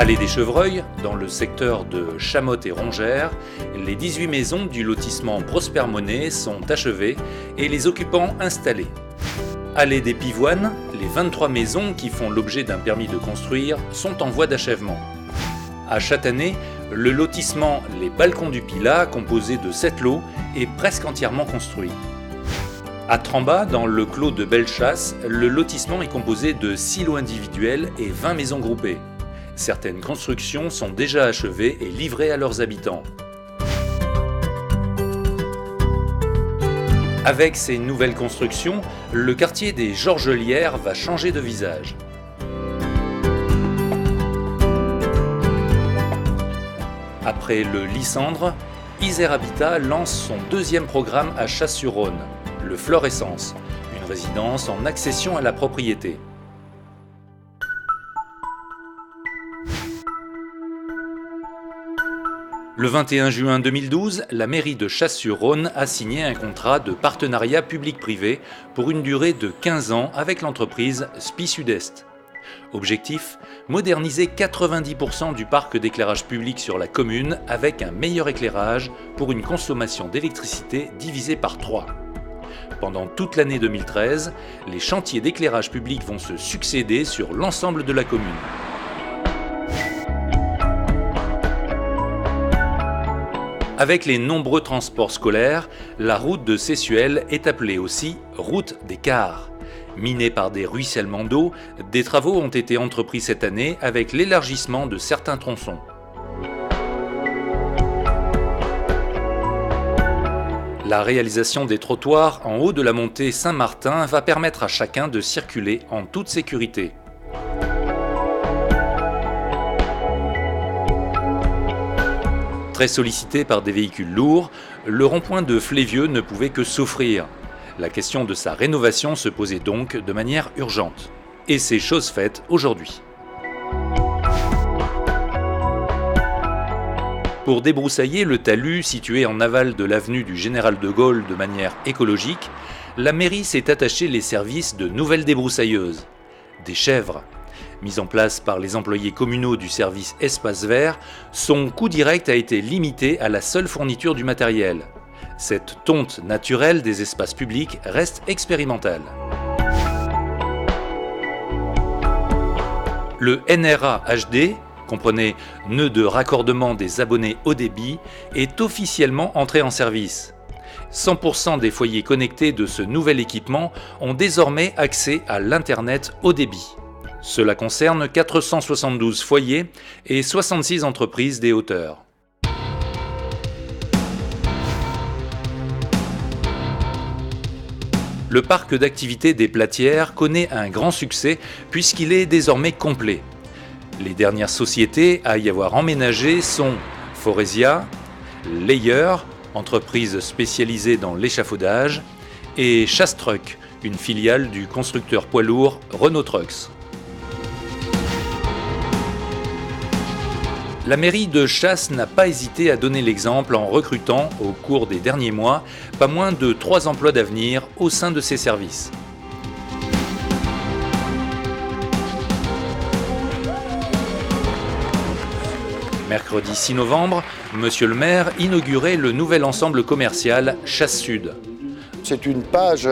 Allée des Chevreuils, dans le secteur de Chamotte et Rongères, les 18 maisons du lotissement Prosper Monet sont achevées et les occupants installés. Allée des Pivoines, les 23 maisons qui font l'objet d'un permis de construire sont en voie d'achèvement. À Chatanet, le lotissement Les Balcons du Pilat, composé de 7 lots, est presque entièrement construit. À Trambas, dans le clos de Bellechasse, le lotissement est composé de 6 lots individuels et 20 maisons groupées. Certaines constructions sont déjà achevées et livrées à leurs habitants. Avec ces nouvelles constructions, le quartier des Georgelières va changer de visage. Après le Lysandre, Isère Habitat lance son deuxième programme à Chasse-sur-Rhône, le Florescence, une résidence en accession à la propriété. Le 21 juin 2012, la mairie de Chasse-sur-Rhône a signé un contrat de partenariat public-privé pour une durée de 15 ans avec l'entreprise SPI Sud-Est. Objectif : moderniser 90% du parc d'éclairage public sur la commune avec un meilleur éclairage pour une consommation d'électricité divisée par 3. Pendant toute l'année 2013, les chantiers d'éclairage public vont se succéder sur l'ensemble de la commune. Avec les nombreux transports scolaires, la route de Sessuel est appelée aussi route des cars. Minée par des ruissellements d'eau, des travaux ont été entrepris cette année avec l'élargissement de certains tronçons. La réalisation des trottoirs en haut de la montée Saint-Martin va permettre à chacun de circuler en toute sécurité. Très sollicité par des véhicules lourds, le rond-point de Flévieux ne pouvait que souffrir. La question de sa rénovation se posait donc de manière urgente. Et c'est chose faite aujourd'hui. Pour débroussailler le talus situé en aval de l'avenue du Général de Gaulle de manière écologique, la mairie s'est attachée les services de nouvelles débroussailleuses, des chèvres. Mise en place par les employés communaux du service Espace Vert, son coût direct a été limité à la seule fourniture du matériel. Cette tonte naturelle des espaces publics reste expérimentale. Le NRA HD, comprenez nœud de raccordement des abonnés haut débit, est officiellement entré en service. 100% des foyers connectés de ce nouvel équipement ont désormais accès à l'Internet haut débit. Cela concerne 472 foyers et 66 entreprises des hauteurs. Le parc d'activités des Platières connaît un grand succès puisqu'il est désormais complet. Les dernières sociétés à y avoir emménagé sont Foresia, Layer, entreprise spécialisée dans l'échafaudage, et Chasse Truck, une filiale du constructeur poids lourd Renault Trucks. La mairie de Chasse n'a pas hésité à donner l'exemple en recrutant, au cours des derniers mois, pas moins de 3 emplois d'avenir au sein de ses services. Mercredi 6 novembre, Monsieur le maire inaugurait le nouvel ensemble commercial Chasse Sud. C'est une page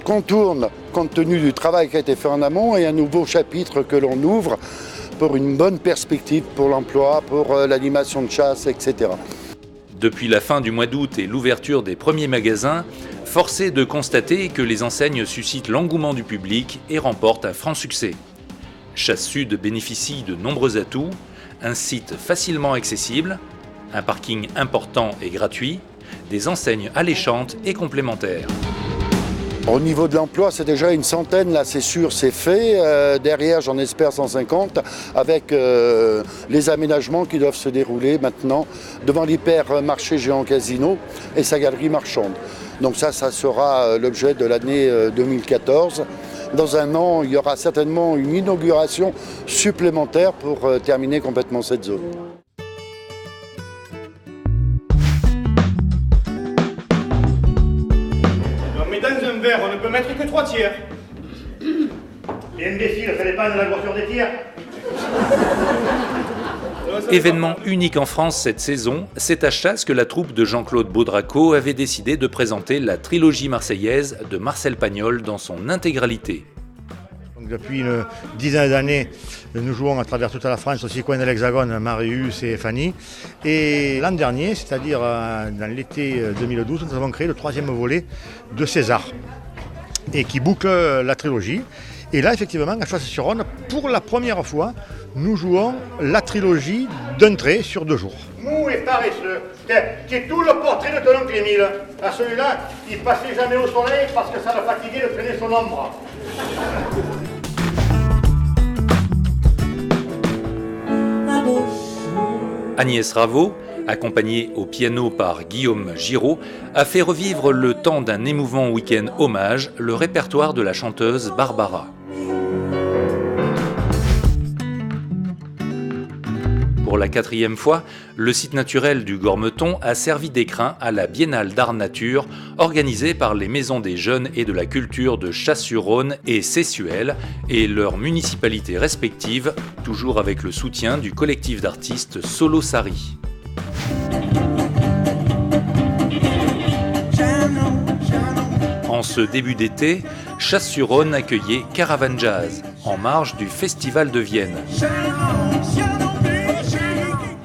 qu'on tourne compte tenu du travail qui a été fait en amont et un nouveau chapitre que l'on ouvre pour une bonne perspective pour l'emploi, pour l'animation de chasse, etc. Depuis la fin du mois d'août et l'ouverture des premiers magasins, force est de constater que les enseignes suscitent l'engouement du public et remportent un franc succès. Chasse Sud bénéficie de nombreux atouts, un site facilement accessible, un parking important et gratuit, des enseignes alléchantes et complémentaires. Au niveau de l'emploi, c'est déjà une centaine, là c'est sûr, c'est fait. Derrière, j'en espère 150, avec les aménagements qui doivent se dérouler maintenant devant l'hypermarché géant Casino et sa galerie marchande. Donc ça sera l'objet de l'année 2014. Dans un an, il y aura certainement une inauguration supplémentaire pour terminer complètement cette zone. Dans un verre, on ne peut mettre que 3 tiers. Et imbécile, fallait pas de la voiture des tiers. Événement unique en France cette saison, c'est à Chasse que la troupe de Jean-Claude Baudracco avait décidé de présenter la trilogie marseillaise de Marcel Pagnol dans son intégralité. Donc depuis une dizaine d'années, nous jouons à travers toute la France, aux 6 coins de l'Hexagone, Marius et Fanny. Et l'an dernier, c'est-à-dire dans l'été 2012, nous avons créé le 3e volet de César, et qui boucle la trilogie. Et là, effectivement, à Chasse-sur-Rhône, pour la première fois, nous jouons la trilogie d'un trait sur 2 jours. Mou et paresseux, qui est tout le portrait de ton oncle Émile. À celui-là, il passait jamais au soleil parce que ça le fatiguait de traîner son ombre. Agnès Raveau, accompagnée au piano par Guillaume Giraud, a fait revivre le temps d'un émouvant week-end hommage le répertoire de la chanteuse Barbara. Pour la 4e fois, le site naturel du Gormeton a servi d'écrin à la Biennale d'Art Nature organisée par les Maisons des Jeunes et de la Culture de Chasse-sur-Rhône et Sessuel et leurs municipalités respectives, toujours avec le soutien du collectif d'artistes Solo Sari. En ce début d'été, Chasse-sur-Rhône accueillait Caravan Jazz, en marge du Festival de Vienne.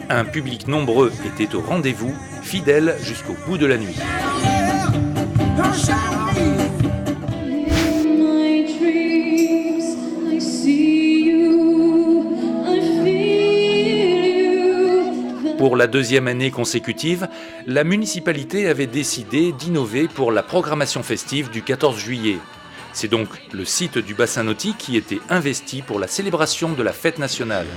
Un public nombreux était au rendez-vous, fidèle jusqu'au bout de la nuit. Pour la 2e année consécutive, la municipalité avait décidé d'innover pour la programmation festive du 14 juillet. C'est donc le site du bassin nautique qui était investi pour la célébration de la fête nationale.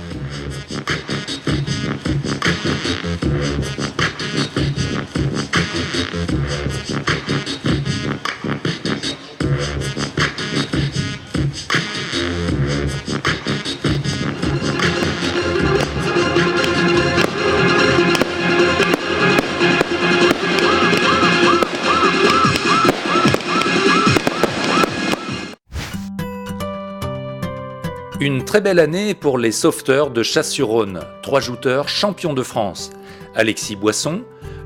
Une très belle année pour les sauveteurs de Chasse-sur-Rhône, 3 jouteurs champions de France, Alexis Boisson,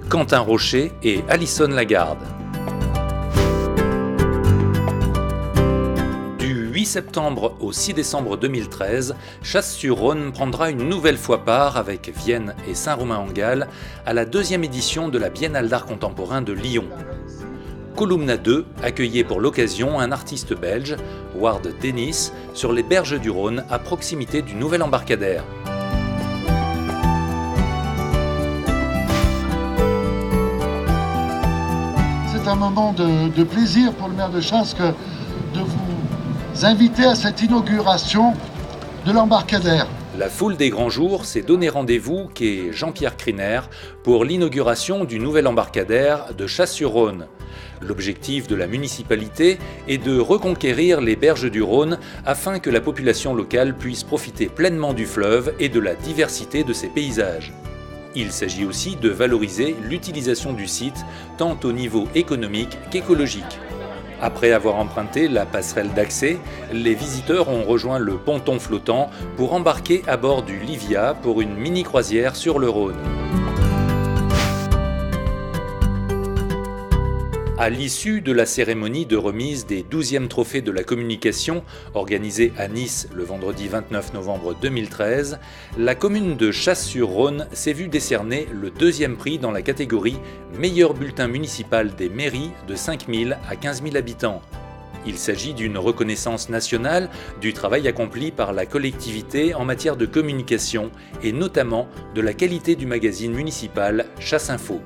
Quentin Rocher et Alison Lagarde. Du 8 septembre au 6 décembre 2013, Chasse-sur-Rhône prendra une nouvelle fois part avec Vienne et Saint-Romain-en-Galles à la 2e édition de la Biennale d'art contemporain de Lyon. Columna 2 accueillait pour l'occasion un artiste belge, Ward Dennis, sur les berges du Rhône à proximité du nouvel embarcadère. C'est un moment de plaisir pour le maire de Chasse de vous inviter à cette inauguration de l'embarcadère. La foule des grands jours s'est donné rendez-vous quai Jean-Pierre Criner pour l'inauguration du nouvel embarcadère de Chasse-sur-Rhône. L'objectif de la municipalité est de reconquérir les berges du Rhône afin que la population locale puisse profiter pleinement du fleuve et de la diversité de ses paysages. Il s'agit aussi de valoriser l'utilisation du site tant au niveau économique qu'écologique. Après avoir emprunté la passerelle d'accès, les visiteurs ont rejoint le ponton flottant pour embarquer à bord du Livia pour une mini-croisière sur le Rhône. À l'issue de la cérémonie de remise des 12e trophées de la communication, organisée à Nice le vendredi 29 novembre 2013, la commune de Chasse-sur-Rhône s'est vue décerner le 2e prix dans la catégorie « Meilleur bulletin municipal des mairies de 5 000 à 15 000 habitants ». Il s'agit d'une reconnaissance nationale du travail accompli par la collectivité en matière de communication et notamment de la qualité du magazine municipal Chasse Info.